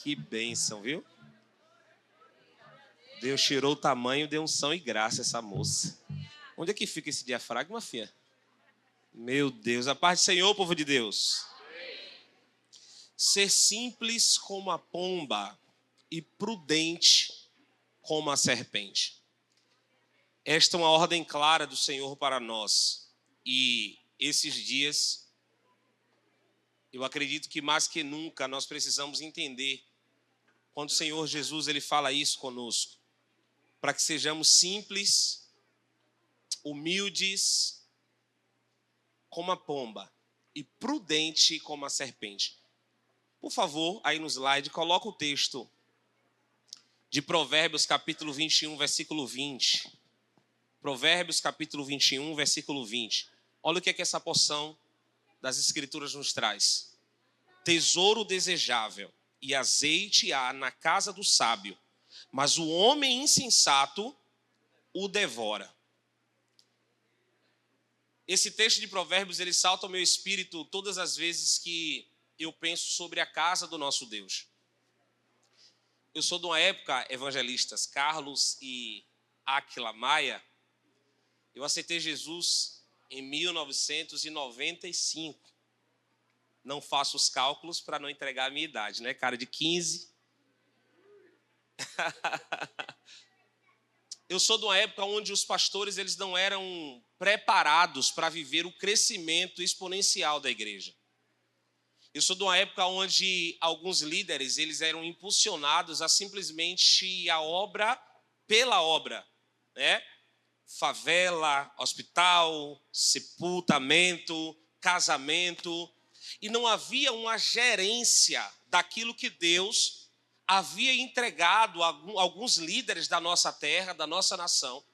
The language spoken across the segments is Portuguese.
Que bênção, viu? Deus tirou o tamanho de unção e graça essa moça. Onde é que fica esse diafragma, filha? Meu Deus, a paz do Senhor, povo de Deus. Ser simples como a pomba e prudente como a serpente. Esta é uma ordem clara do Senhor para nós. E esses dias, eu acredito que mais que nunca nós precisamos entender quando o Senhor Jesus ele fala isso conosco, para que sejamos simples, humildes como a pomba e prudente como a serpente. Por favor, aí no slide, coloca o texto de Provérbios capítulo 21, versículo 20. Provérbios capítulo 21, versículo 20. Olha o que é que essa porção das Escrituras nos traz. Tesouro desejável e azeite há na casa do sábio, mas o homem insensato o devora. Esse texto de Provérbios, ele salta ao meu espírito todas as vezes que eu penso sobre a casa do nosso Deus. Eu sou de uma época, evangelistas Carlos e Áquila Maia, eu aceitei Jesus em 1995. Não faço os cálculos para não entregar a minha idade, né? Cara de 15. Eu sou de uma época onde os pastores eles não eram preparados para viver o crescimento exponencial da igreja. Eu sou de uma época onde alguns líderes eles eram impulsionados a simplesmente a obra pela obra, né? Favela, hospital, sepultamento, casamento. E não havia uma gerência daquilo que Deus havia entregado a alguns líderes da nossa terra, da nossa nação.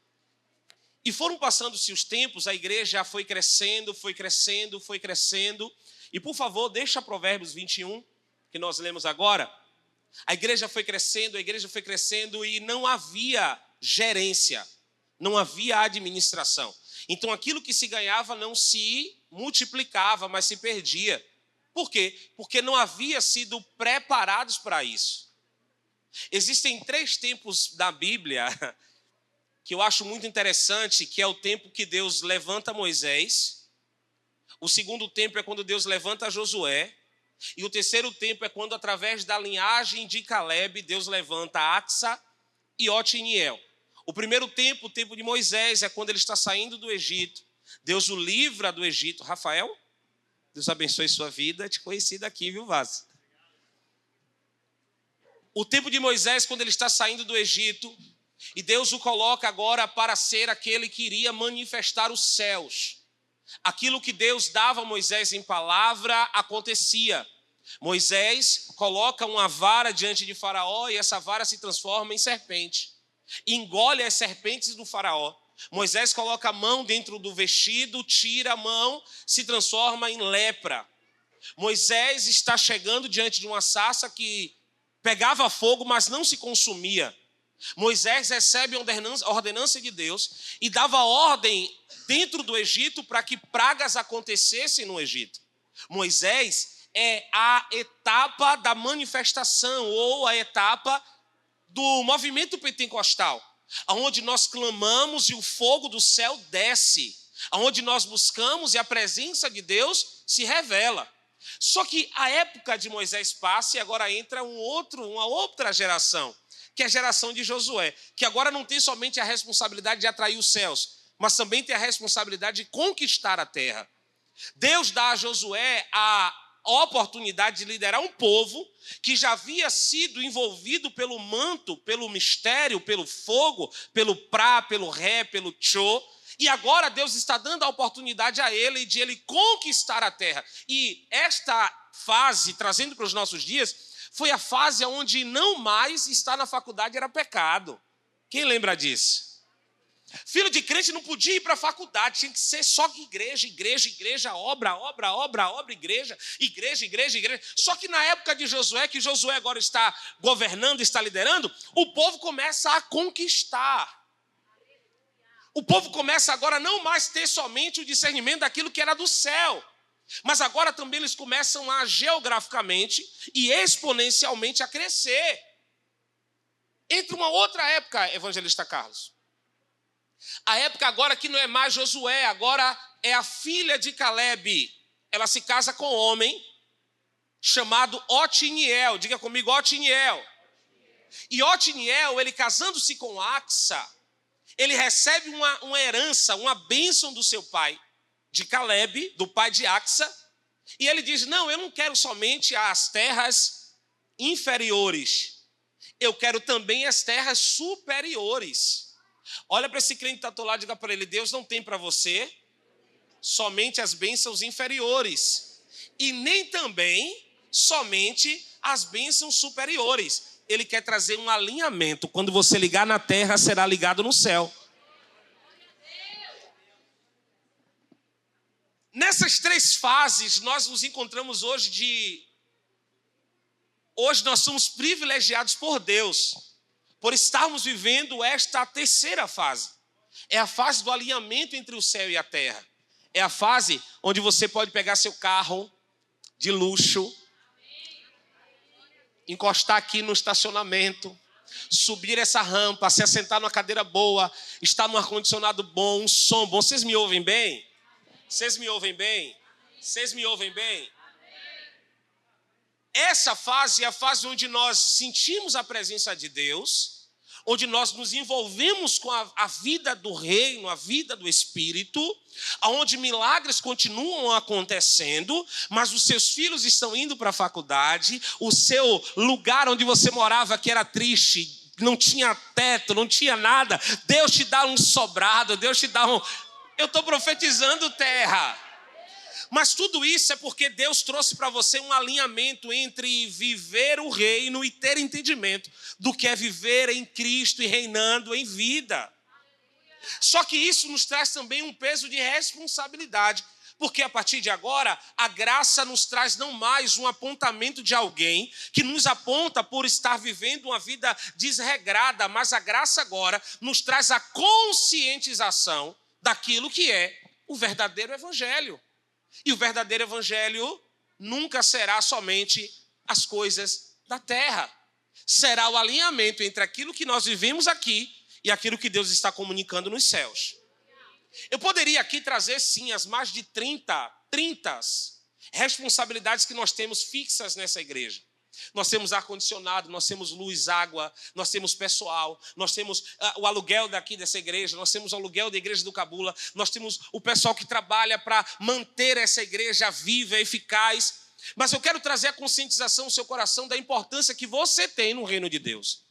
E foram passando-se os tempos, a igreja foi crescendo, foi crescendo, foi crescendo. E, por favor, deixa Provérbios 21, que nós lemos agora. A igreja foi crescendo e não havia gerência, não havia administração. Então, aquilo que se ganhava não se multiplicava, mas se perdia. Por quê? Porque não havia sido preparados para isso. Existem 3 tempos da Bíblia que eu acho muito interessante, que é o tempo que Deus levanta Moisés. O segundo tempo é quando Deus levanta Josué. E o terceiro tempo é quando, através da linhagem de Caleb, Deus levanta Axa e Otiniel. O primeiro tempo, o tempo de Moisés, é quando ele está saindo do Egito. Deus o livra do Egito. Rafael, Deus abençoe sua vida. Te conheci daqui, viu, Vaz? O tempo de Moisés, quando ele está saindo do Egito, e Deus o coloca agora para ser aquele que iria manifestar os céus. Aquilo que Deus dava a Moisés em palavra acontecia. Moisés coloca uma vara diante de Faraó e essa vara se transforma em serpente. Engole as serpentes do Faraó. Moisés coloca a mão dentro do vestido, tira a mão, se transforma em lepra. Moisés está chegando diante de uma sarça que pegava fogo, mas não se consumia. Moisés recebe a ordenança de Deus e dava ordem dentro do Egito para que pragas acontecessem no Egito. Moisés é a etapa da manifestação ou a etapa do movimento pentecostal, onde nós clamamos e o fogo do céu desce, onde nós buscamos e a presença de Deus se revela. Só que a época de Moisés passa e agora entra uma outra geração, que é a geração de Josué, que agora não tem somente a responsabilidade de atrair os céus, mas também tem a responsabilidade de conquistar a terra. Deus dá a Josué a oportunidade de liderar um povo que já havia sido envolvido pelo manto, pelo mistério, pelo fogo, pelo prá, pelo ré, pelo tchô, e agora Deus está dando a oportunidade a ele de ele conquistar a terra. E esta fase, trazendo para os nossos dias, foi a fase onde não mais estar na faculdade era pecado. Quem lembra disso? Filho de crente não podia ir para a faculdade, tinha que ser só igreja, igreja, igreja, obra, obra, obra, obra, igreja, igreja, igreja, igreja. Só que na época de Josué, que Josué agora está governando, está liderando, o povo começa a conquistar. O povo começa agora a não mais ter somente o discernimento daquilo que era do céu, Mas agora também eles começam a geograficamente e exponencialmente a crescer. Entra uma outra época, evangelista Carlos. A época agora que não é mais Josué, agora é a filha de Calebe. Ela se casa com um homem chamado Otiniel. Diga comigo, Otiniel. E Otiniel, ele casando-se com Axa, ele recebe uma herança, uma bênção do seu pai, de Calebe, do pai de Axa. E ele diz, não, eu não quero somente as terras inferiores. Eu quero também as terras superiores. Olha para esse crente que está ao lado e diga para ele, Deus não tem para você somente as bênçãos inferiores. E nem também somente as bênçãos superiores. Ele quer trazer um alinhamento. Quando você ligar na terra, será ligado no céu. Nessas três fases, nós nos encontramos hoje Hoje nós somos privilegiados por Deus, por estarmos vivendo esta terceira fase. É a fase do alinhamento entre o céu e a terra. É a fase onde você pode pegar seu carro de luxo, encostar aqui no estacionamento, subir essa rampa, se assentar numa cadeira boa, estar num ar-condicionado bom, um som bom. Vocês me ouvem bem? Vocês me ouvem bem? Vocês me ouvem bem? Essa fase é a fase onde nós sentimos a presença de Deus, onde nós nos envolvemos com a vida do reino, a vida do Espírito, onde milagres continuam acontecendo, mas os seus filhos estão indo para a faculdade, o seu lugar onde você morava, que era triste, não tinha teto, não tinha nada, Deus te dá um sobrado, Deus te dá um... Eu estou profetizando terra. Mas tudo isso é porque Deus trouxe para você um alinhamento entre viver o reino e ter entendimento do que é viver em Cristo e reinando em vida. Só que isso nos traz também um peso de responsabilidade, porque a partir de agora, a graça nos traz não mais um apontamento de alguém que nos aponta por estar vivendo uma vida desregrada, mas a graça agora nos traz a conscientização daquilo que é o verdadeiro evangelho. E o verdadeiro evangelho nunca será somente as coisas da terra. Será o alinhamento entre aquilo que nós vivemos aqui e aquilo que Deus está comunicando nos céus. Eu poderia aqui trazer, sim, as mais de 30 responsabilidades que nós temos fixas nessa igreja. Nós temos ar-condicionado, nós temos luz, água, nós temos pessoal, nós temos o aluguel daqui dessa igreja, nós temos o aluguel da igreja do Cabula, nós temos o pessoal que trabalha para manter essa igreja viva, eficaz. Mas eu quero trazer a conscientização no seu coração da importância que você tem no reino de Deus.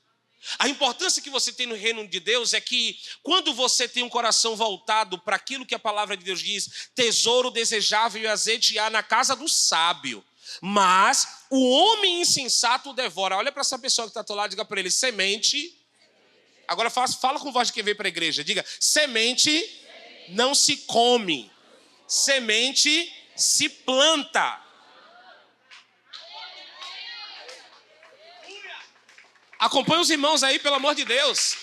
A importância que você tem no reino de Deus é que quando você tem um coração voltado para aquilo que a palavra de Deus diz, tesouro desejável e azeite há na casa do sábio, mas o homem insensato o devora. Olha para essa pessoa que está ao teu lado, diga para ele, semente. Agora fala com voz de quem veio para a igreja. Diga, semente não se come, semente se planta. Acompanhe os irmãos aí, pelo amor de Deus.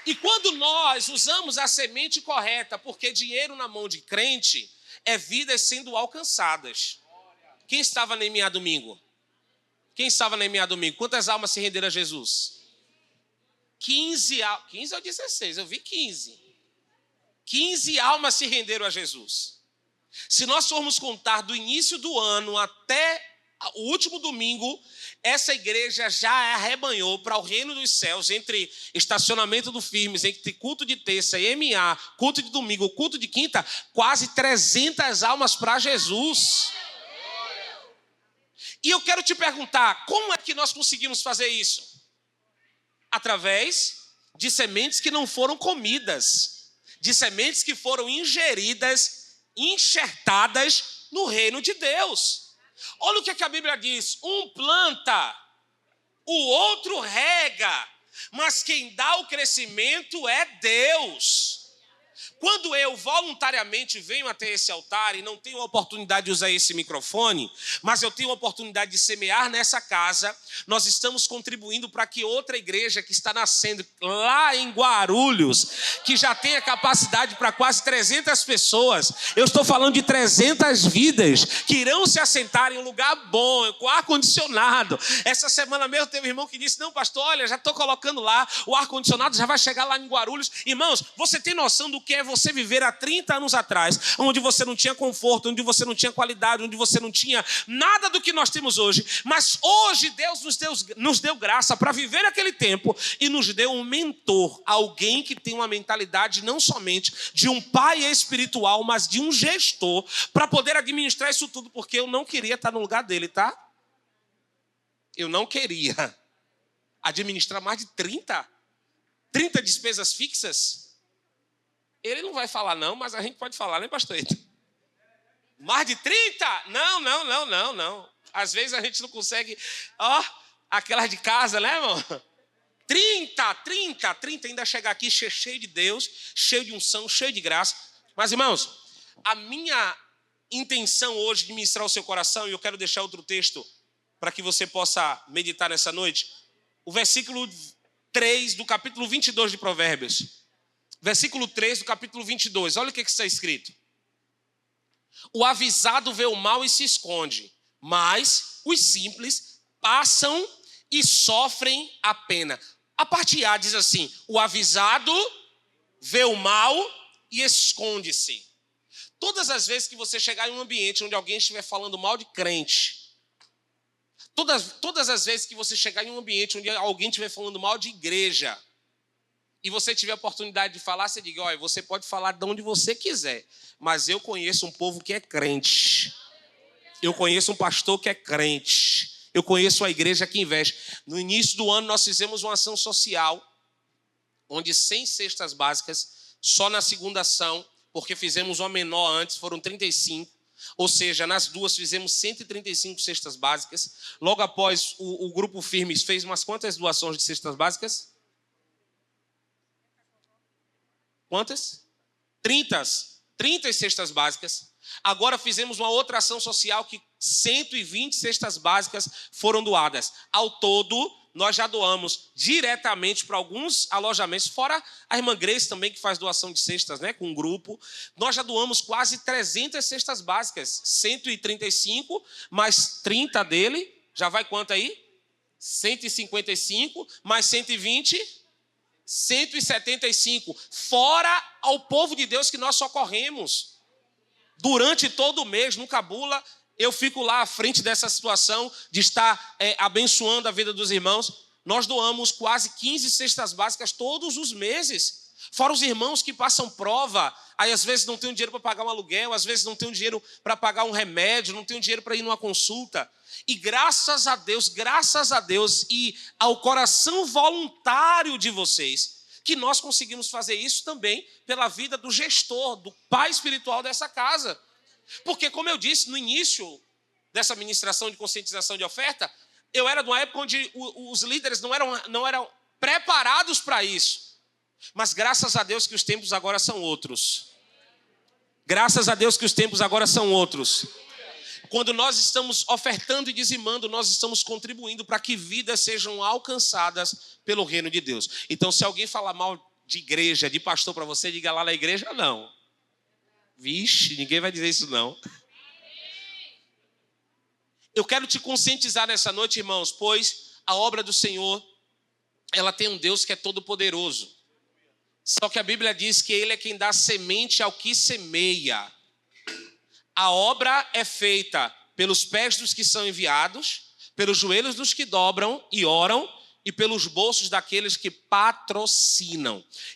E quando nós usamos a semente correta, porque dinheiro na mão de crente é vidas sendo alcançadas. Quem estava na EMA domingo? Quem estava na EMA domingo? Quantas almas se renderam a Jesus? 15 ou 16? Eu vi 15. 15 almas se renderam a Jesus. Se nós formos contar do início do ano até o último domingo, essa igreja já arrebanhou para o reino dos céus, entre estacionamento do Firmes, entre culto de terça e MA, culto de domingo, culto de quinta, quase 300 almas para Jesus. E eu quero te perguntar, como é que nós conseguimos fazer isso? Através de sementes que não foram comidas, de sementes que foram ingeridas, enxertadas no reino de Deus. Olha o que a Bíblia diz, um planta, o outro rega, mas quem dá o crescimento é Deus. Quando eu voluntariamente venho até esse altar e não tenho a oportunidade de usar esse microfone, mas eu tenho a oportunidade de semear nessa casa, nós estamos contribuindo para que outra igreja que está nascendo lá em Guarulhos, que já tem a capacidade para quase 300 pessoas, eu estou falando de 300 vidas que irão se assentar em um lugar bom, com ar-condicionado. Essa semana mesmo teve um irmão que disse, não pastor, olha, já estou colocando lá, o ar-condicionado já vai chegar lá em Guarulhos. Irmãos, você tem noção do que é você viver há 30 anos atrás, onde você não tinha conforto, onde você não tinha qualidade, onde você não tinha nada do que nós temos hoje, mas hoje Deus nos deu graça para viver aquele tempo e nos deu um mentor, alguém que tem uma mentalidade não somente de um pai espiritual, mas de um gestor, para poder administrar isso tudo, porque eu não queria estar no lugar dele, tá? Eu não queria administrar mais de 30 despesas fixas. Ele não vai falar não, mas a gente pode falar, né, pastor? Mais de 30? Não. Às vezes a gente não consegue, aquelas de casa, né, irmão? 30, ainda chegar aqui cheio de Deus, cheio de unção, cheio de graça. Mas, irmãos, a minha intenção hoje de ministrar o seu coração, e eu quero deixar outro texto para que você possa meditar nessa noite, o versículo 3 do capítulo 22 de Provérbios. Versículo 3 do capítulo 22, olha o que está escrito. O avisado vê o mal e se esconde, mas os simples passam e sofrem a pena. A parte A diz assim, o avisado vê o mal e esconde-se. Todas as vezes que você chegar em um ambiente onde alguém estiver falando mal de crente, todas as vezes que você chegar em um ambiente onde alguém estiver falando mal de igreja, e você tiver a oportunidade de falar, você diga, olha, você pode falar de onde você quiser, mas eu conheço um povo que é crente. Eu conheço um pastor que é crente. Eu conheço a igreja que investe. No início do ano nós fizemos uma ação social, onde 100 cestas básicas, só na segunda ação, porque fizemos uma menor antes, foram 35. Ou seja, nas duas fizemos 135 cestas básicas. Logo após, o Grupo Firmes fez umas quantas doações de cestas básicas? Quantas? 30 cestas básicas. Agora fizemos uma outra ação social que 120 cestas básicas foram doadas. Ao todo, nós já doamos diretamente para alguns alojamentos, fora a irmã Grace também, que faz doação de cestas, né, com um grupo. Nós já doamos quase 300 cestas básicas. 135, mais 30 dele, já vai quanto aí? 155, mais 120... 175, fora ao povo de Deus que nós socorremos. Durante todo o mês, no Cabula, eu fico lá à frente dessa situação de estar abençoando a vida dos irmãos. Nós doamos quase 15 cestas básicas todos os meses. Fora os irmãos que passam prova, aí às vezes não tem dinheiro para pagar um aluguel, às vezes não tem dinheiro para pagar um remédio, não tem dinheiro para ir numa consulta. E graças a Deus e ao coração voluntário de vocês, que nós conseguimos fazer isso também pela vida do gestor, do pai espiritual dessa casa. Porque, como eu disse no início dessa ministração de conscientização de oferta, eu era de uma época onde os líderes não eram preparados para isso. Mas graças a Deus que os tempos agora são outros. Graças a Deus que os tempos agora são outros. Quando nós estamos ofertando e dizimando, nós estamos contribuindo para que vidas sejam alcançadas pelo reino de Deus. Então, se alguém falar mal de igreja, de pastor para você, diga lá na igreja, não. Vixe, ninguém vai dizer isso não. Eu quero te conscientizar nessa noite, irmãos, pois a obra do Senhor, ela tem um Deus que é todo poderoso. Só que a Bíblia diz que Ele é quem dá semente ao que semeia. A obra é feita pelos pés dos que são enviados, pelos joelhos dos que dobram e oram, e pelos bolsos daqueles que patrocinam.